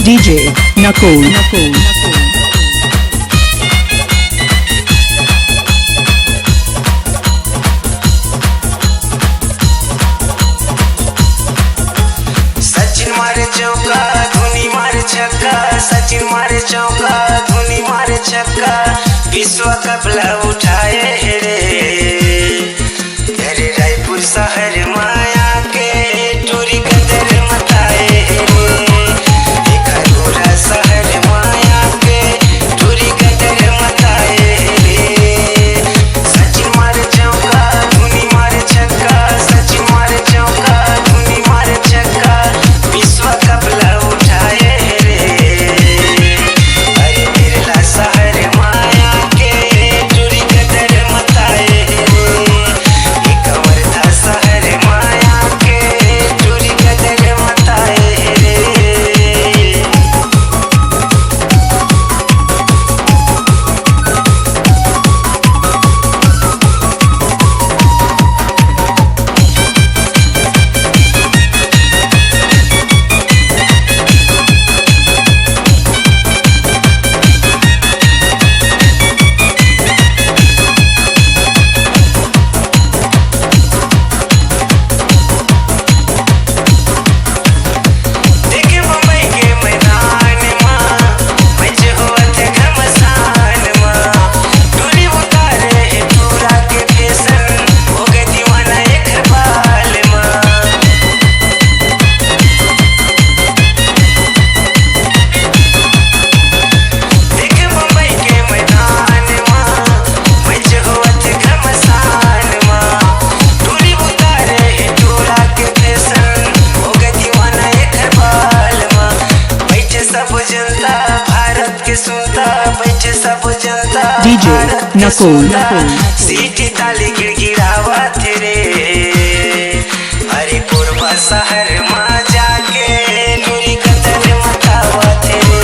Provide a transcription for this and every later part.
DJ Nakul. Sachin मारे चौका धोनी मारे छक्का, सचिन मारे चौका धोनी मारे छक्का, विश्व कप ला उठाए रे अरे रायपुर शहर माया के टूरी कदर मताए रे, एक गोरा शहर माया के टूरी कदर मताए रे। सचिन मारे चौका धोनी मारे छक्का, सचिन मारे चौका धोनी मारे छक्का, विश्व कप ला उठाए रे अरे बिरला शहर माया के टूरी कदर मताए रे, एक वर्धा शहर माया के टूरी कदर मताए रे। देखे मुंबई के मैदान मां मैच होत घमसान मां, टूरी उतारे है टूरा के फैशन हो गए दीवाना एक बाल मां। देखे मुंबई के मैदान मां मैच होत घमसान मां, टूरी उतारे है टूरा के फैशन हो गए दीवाना एक बाल मां। बैठे सब जनता भारत के सुनता, बैठे सब जनता DJ भारत के Nakul. सुनता, सीटी ताली गिड़गिड़ावत रे अरे पूर्वा शहर मां जाके टूरी कदर मतावत रे,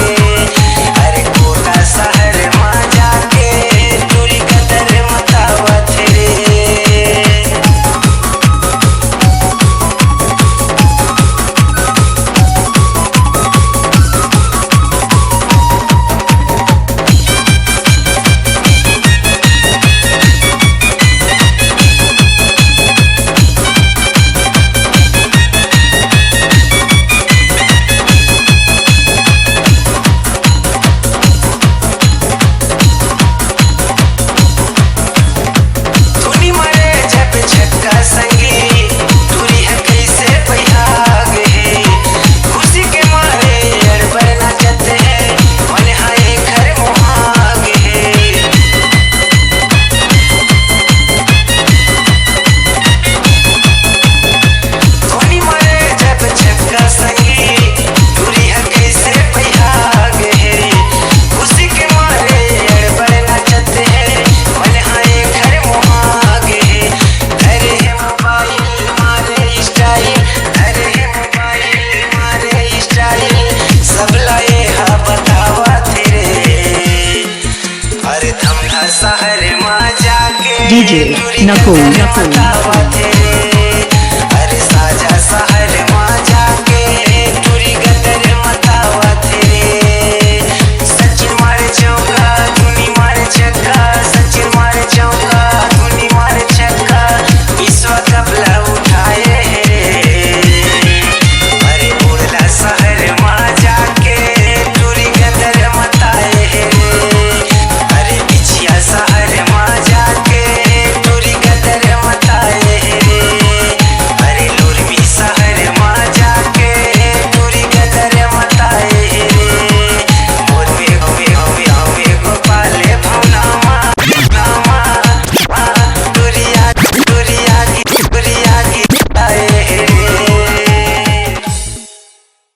अरे कोटा शहर मां जाके टूरी कदर मतावत रे। धोनी मारे जब छक्का संगी टूरी है कैसे बहाग है, खुशी के मारे अड़बड़ नाचत है मन हाय घर मुहाग है। धोनी मारे जब छक्का संगी टूरी है कैसे बहाग है, खुशी के मारे अड़बड़ नाचत है मन हाय घर मुहाग है। अरे है मोबाइल मारे स्टाइल, अरे है मोबाइल मारे स्टाइल, सब लाए हा बतावा तेरे अरे धमधा शहर मां जाके DJ टूरी Nakul. कदर मतावा